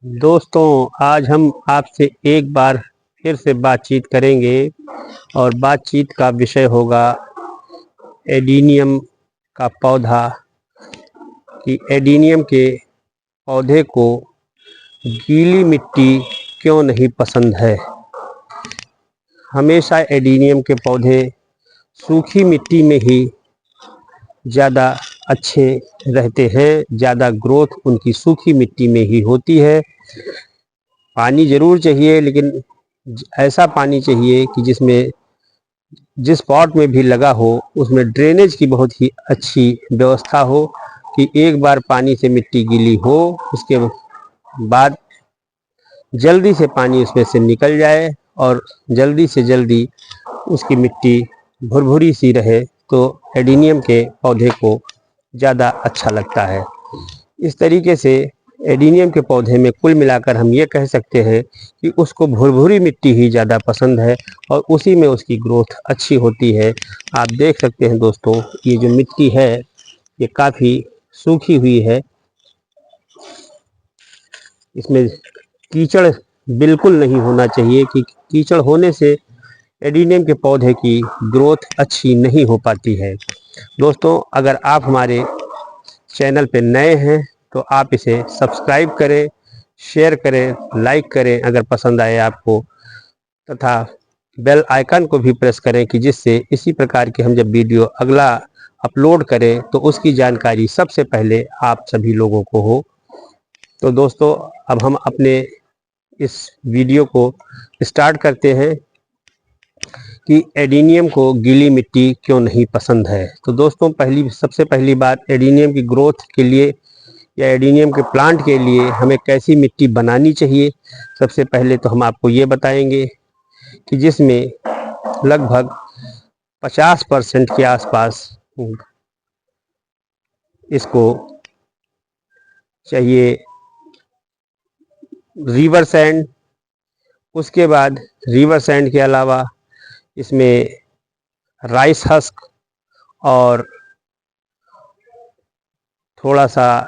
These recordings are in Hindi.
दोस्तों, आज हम आपसे एक बार फिर से बातचीत करेंगे और बातचीत का विषय होगा एडीनियम का पौधा कि एडीनियम के पौधे को गीली मिट्टी क्यों नहीं पसंद है। हमेशा एडीनियम के पौधे सूखी मिट्टी में ही ज़्यादा अच्छे रहते हैं, ज़्यादा ग्रोथ उनकी सूखी मिट्टी में ही होती है। पानी ज़रूर चाहिए, लेकिन ऐसा पानी चाहिए कि जिसमें जिस पॉट में भी लगा हो उसमें ड्रेनेज की बहुत ही अच्छी व्यवस्था हो कि एक बार पानी से मिट्टी गीली हो, उसके बाद जल्दी से पानी उसमें से निकल जाए और जल्दी से जल्दी उसकी मिट्टी भुरभुरी सी रहे, तो एडीनियम के पौधे को ज़्यादा अच्छा लगता है। इस तरीके से एडीनियम के पौधे में कुल मिलाकर हम ये कह सकते हैं कि उसको भुरभुरी मिट्टी ही ज़्यादा पसंद है और उसी में उसकी ग्रोथ अच्छी होती है। आप देख सकते हैं दोस्तों, ये जो मिट्टी है ये काफ़ी सूखी हुई है, इसमें कीचड़ बिल्कुल नहीं होना चाहिए कि कीचड़ होने से एडीनियम के पौधे की ग्रोथ अच्छी नहीं हो पाती है। दोस्तों, अगर आप हमारे चैनल पे नए हैं तो आप इसे सब्सक्राइब करें, शेयर करें, लाइक करें अगर पसंद आए आपको, तथा बेल आइकन को भी प्रेस करें कि जिससे इसी प्रकार के हम जब वीडियो अगला अपलोड करें तो उसकी जानकारी सबसे पहले आप सभी लोगों को हो। तो दोस्तों, अब हम अपने इस वीडियो को स्टार्ट करते हैं कि एडीनियम को गीली मिट्टी क्यों नहीं पसंद है। तो दोस्तों, सबसे पहली बात, एडीनियम की ग्रोथ के लिए या एडीनियम के प्लांट के लिए हमें कैसी मिट्टी बनानी चाहिए। सबसे पहले तो हम आपको ये बताएंगे कि जिसमें लगभग 50% के आसपास इसको चाहिए रिवर सैंड। उसके बाद रिवर सैंड के अलावा इसमें राइस हस्क और थोड़ा सा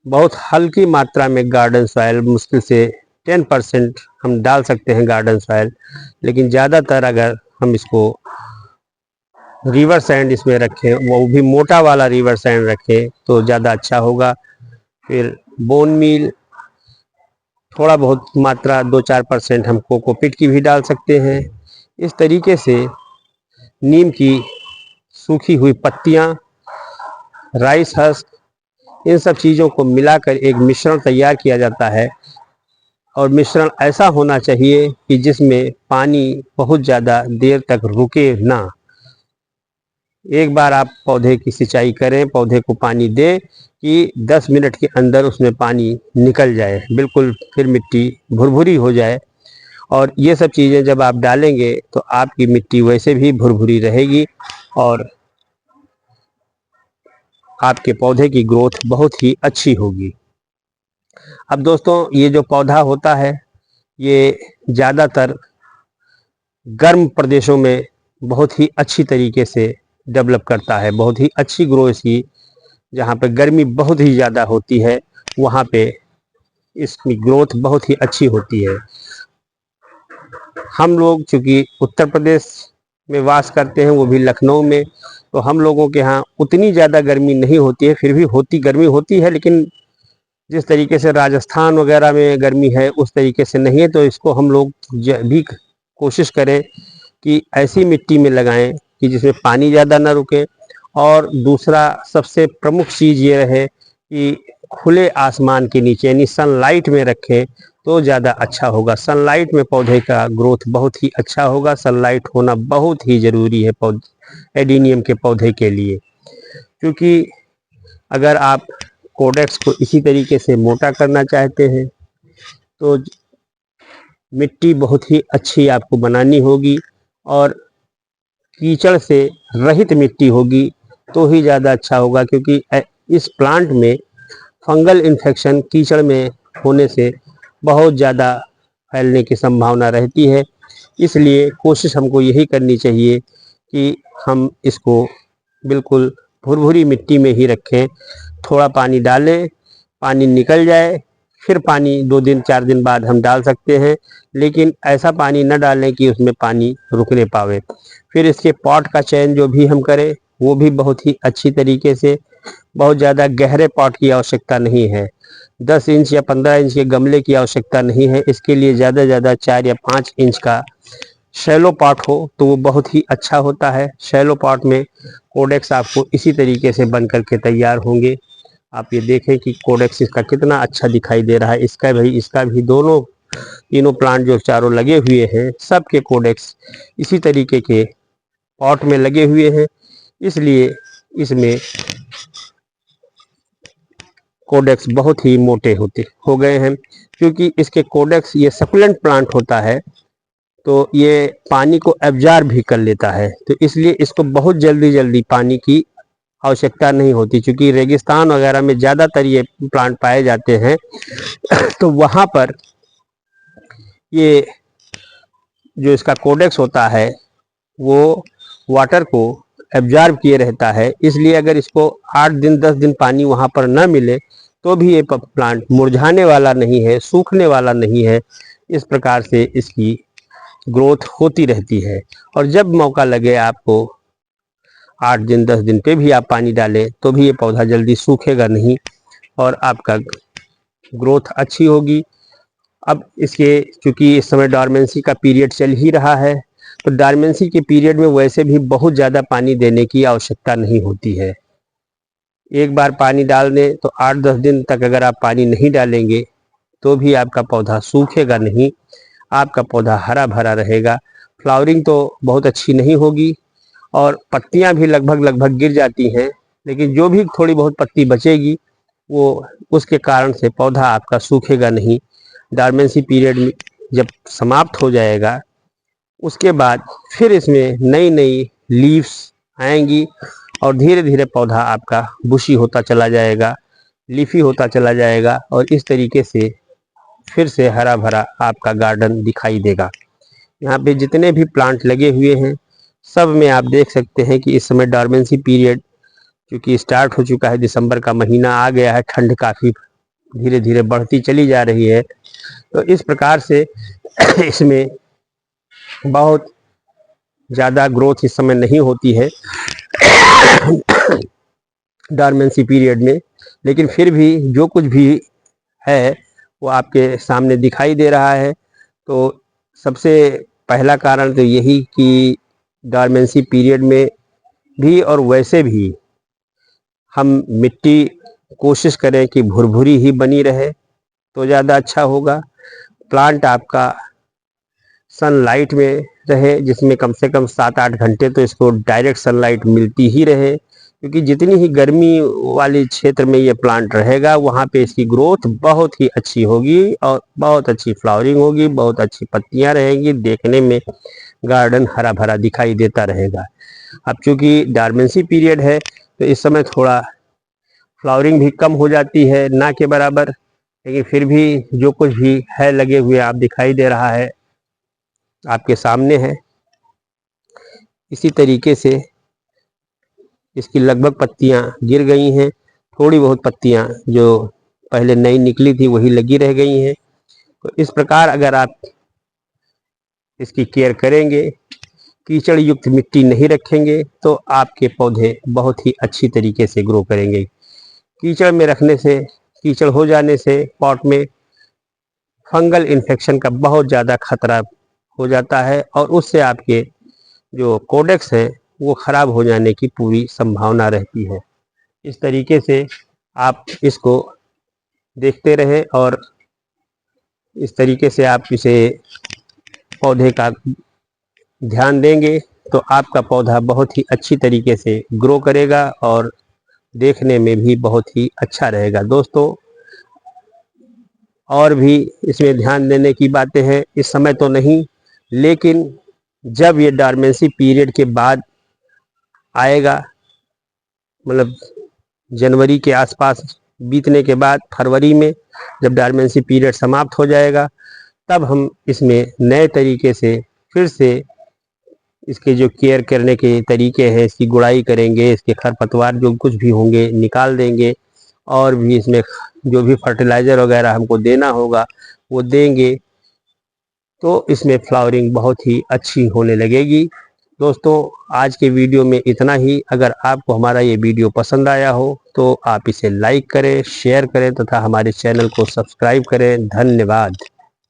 बहुत हल्की मात्रा में गार्डन सॉइल, मुश्किल से 10% हम डाल सकते हैं गार्डन सॉइल, लेकिन ज़्यादातर अगर हम इसको रिवर सैंड इसमें रखें, वो भी मोटा वाला रिवर सैंड रखें तो ज़्यादा अच्छा होगा। फिर बोन मील थोड़ा बहुत मात्रा 2-4% हम कोकोपीट की भी डाल सकते हैं। इस तरीके से नीम की सूखी हुई पत्तियाँ, राइस हस्क, इन सब चीज़ों को मिलाकर एक मिश्रण तैयार किया जाता है और मिश्रण ऐसा होना चाहिए कि जिसमें पानी बहुत ज़्यादा देर तक रुके ना। एक बार आप पौधे की सिंचाई करें, पौधे को पानी दें कि 10 मिनट के अंदर उसमें पानी निकल जाए, बिल्कुल फिर मिट्टी भुरभुरी हो जाए। और ये सब चीज़ें जब आप डालेंगे तो आपकी मिट्टी वैसे भी भुरभुरी रहेगी और आपके पौधे की ग्रोथ बहुत ही अच्छी होगी। अब दोस्तों, ये जो पौधा होता है ये ज़्यादातर गर्म प्रदेशों में बहुत ही अच्छी तरीके से डेवलप करता है, बहुत ही अच्छी ग्रोथ इसकी। जहाँ पे गर्मी बहुत ही ज़्यादा होती है वहाँ पे इसकी ग्रोथ बहुत ही अच्छी होती है। हम लोग चूँकि उत्तर प्रदेश में वास करते हैं, वो भी लखनऊ में, तो हम लोगों के यहाँ उतनी ज़्यादा गर्मी नहीं होती है। फिर भी गर्मी होती है, लेकिन जिस तरीके से राजस्थान वगैरह में गर्मी है उस तरीके से नहीं है। तो इसको हम लोग भी कोशिश करें कि ऐसी मिट्टी में लगाएं कि जिसमें पानी ज़्यादा ना रुके। और दूसरा सबसे प्रमुख चीज़ ये रहे कि खुले आसमान के नीचे यानी सनलाइट में रखें तो ज़्यादा अच्छा होगा। सनलाइट में पौधे का ग्रोथ बहुत ही अच्छा होगा। सनलाइट होना बहुत ही ज़रूरी है एडीनियम के पौधे के लिए, क्योंकि अगर आप कोडेक्स को इसी तरीके से मोटा करना चाहते हैं तो मिट्टी बहुत ही अच्छी आपको बनानी होगी और कीचड़ से रहित मिट्टी होगी तो ही ज़्यादा अच्छा होगा, क्योंकि इस प्लांट में फंगल इन्फेक्शन कीचड़ में होने से बहुत ज़्यादा फैलने की संभावना रहती है। इसलिए कोशिश हमको यही करनी चाहिए कि हम इसको बिल्कुल भुरभुरी मिट्टी में ही रखें। थोड़ा पानी डालें, पानी निकल जाए, फिर पानी 2 दिन 4 दिन बाद हम डाल सकते हैं, लेकिन ऐसा पानी न डालें कि उसमें पानी रुकने पावे। फिर इसके पॉट का चयन जो भी हम करें वो भी बहुत ही अच्छी तरीके से, बहुत ज़्यादा गहरे पॉट की आवश्यकता नहीं है, 10 इंच या 15 इंच के गमले की आवश्यकता नहीं है। इसके लिए ज़्यादा से ज़्यादा 4 या 5 इंच का शैलो पॉट हो तो वो बहुत ही अच्छा होता है। शैलो पॉट में कोडेक्स आपको इसी तरीके से बन करके तैयार होंगे। आप ये देखें कि कोडेक्स इसका कितना अच्छा दिखाई दे रहा है। इसका भी दोनों तीनों प्लांट जो चारों लगे हुए हैं सब के कोडेक्स इसी तरीके के पॉट में लगे हुए हैं, इसलिए इसमें कोडेक्स बहुत ही मोटे हो गए हैं। क्योंकि इसके कोडेक्स, ये सकुलेंट प्लांट होता है तो ये पानी को एब्जॉर्ब भी कर लेता है, तो इसलिए इसको बहुत जल्दी जल्दी पानी की आवश्यकता नहीं होती। क्योंकि रेगिस्तान वगैरह में ज़्यादातर ये प्लांट पाए जाते हैं तो वहाँ पर ये जो इसका कोडेक्स होता है वो वाटर को एब्जॉर्ब किए रहता है, इसलिए अगर इसको 8 दिन 10 दिन पानी वहाँ पर न मिले तो भी ये प्लांट मुरझाने वाला नहीं है, सूखने वाला नहीं है। इस प्रकार से इसकी ग्रोथ होती रहती है। और जब मौका लगे आपको 8 दिन 10 दिन पे भी आप पानी डालें तो भी ये पौधा जल्दी सूखेगा नहीं और आपका ग्रोथ अच्छी होगी। अब इसके चूँकि इस समय डॉर्मेंसी का पीरियड चल ही रहा है तो डॉर्मेंसी के पीरियड में वैसे भी बहुत ज़्यादा पानी देने की आवश्यकता नहीं होती है। एक बार पानी डाल दें तो 8-10 दिन तक अगर आप पानी नहीं डालेंगे तो भी आपका पौधा सूखेगा नहीं, आपका पौधा हरा भरा रहेगा। फ्लावरिंग तो बहुत अच्छी नहीं होगी और पत्तियां भी लगभग गिर जाती हैं, लेकिन जो भी थोड़ी बहुत पत्ती बचेगी वो उसके कारण से पौधा आपका सूखेगा नहीं। डॉर्मेंसी पीरियड जब समाप्त हो जाएगा उसके बाद फिर इसमें नई नई लीव्स आएंगी और धीरे धीरे पौधा आपका बुशी होता चला जाएगा, लीफी होता चला जाएगा और इस तरीके से फिर से हरा भरा आपका गार्डन दिखाई देगा। यहाँ पे जितने भी प्लांट लगे हुए हैं सब में आप देख सकते हैं कि इस समय डॉर्मेंसी पीरियड क्योंकि स्टार्ट हो चुका है, दिसंबर का महीना आ गया है, ठंड काफ़ी धीरे धीरे बढ़ती चली जा रही है, तो इस प्रकार से इसमें बहुत ज़्यादा ग्रोथ इस समय नहीं होती है डॉर्मेंसी पीरियड में। लेकिन फिर भी जो कुछ भी है वो आपके सामने दिखाई दे रहा है। तो सबसे पहला कारण तो यही कि डॉर्मेंसी पीरियड में भी और वैसे भी हम मिट्टी कोशिश करें कि भुरभुरी ही बनी रहे तो ज़्यादा अच्छा होगा। प्लांट आपका सनलाइट में रहे जिसमें कम से कम 7-8 घंटे तो इसको डायरेक्ट सनलाइट मिलती ही रहे, क्योंकि जितनी ही गर्मी वाले क्षेत्र में ये प्लांट रहेगा वहाँ पे इसकी ग्रोथ बहुत ही अच्छी होगी और बहुत अच्छी फ्लावरिंग होगी, बहुत अच्छी पत्तियाँ रहेंगी, देखने में गार्डन हरा भरा दिखाई देता रहेगा। अब चूँकि डॉर्मेंसी पीरियड है तो इस समय थोड़ा फ्लावरिंग भी कम हो जाती है, ना के बराबर, लेकिन फिर भी जो कुछ भी है लगे हुए आप दिखाई दे रहा है आपके सामने है। इसी तरीके से इसकी लगभग पत्तियां गिर गई हैं, थोड़ी बहुत पत्तियां जो पहले नई निकली थी वही लगी रह गई हैं। तो इस प्रकार अगर आप इसकी केयर करेंगे, कीचड़ युक्त मिट्टी नहीं रखेंगे तो आपके पौधे बहुत ही अच्छी तरीके से ग्रो करेंगे। कीचड़ में रखने से, कीचड़ हो जाने से पॉट में फंगल इन्फेक्शन का बहुत ज़्यादा खतरा हो जाता है और उससे आपके जो कोडेक्स हैं वो ख़राब हो जाने की पूरी संभावना रहती है। इस तरीके से आप इसको देखते रहें और इस तरीके से आप इसे पौधे का ध्यान देंगे तो आपका पौधा बहुत ही अच्छी तरीके से ग्रो करेगा और देखने में भी बहुत ही अच्छा रहेगा। दोस्तों, और भी इसमें ध्यान देने की बातें हैं, इस समय तो नहीं, लेकिन जब ये डॉर्मेंसी पीरियड के बाद आएगा, मतलब जनवरी के आसपास बीतने के बाद फरवरी में जब डॉर्मेंसी पीरियड समाप्त हो जाएगा तब हम इसमें नए तरीके से फिर से इसके जो केयर करने के तरीके हैं, इसकी गुड़ाई करेंगे, इसके खरपतवार जो कुछ भी होंगे निकाल देंगे और भी इसमें जो भी फर्टिलाइज़र वगैरह हमको देना होगा वो देंगे, तो इसमें फ्लावरिंग बहुत ही अच्छी होने लगेगी। दोस्तों, आज के वीडियो में इतना ही। अगर आपको हमारा ये वीडियो पसंद आया हो तो आप इसे लाइक करें, शेयर करें तथा हमारे चैनल को सब्सक्राइब करें। धन्यवाद।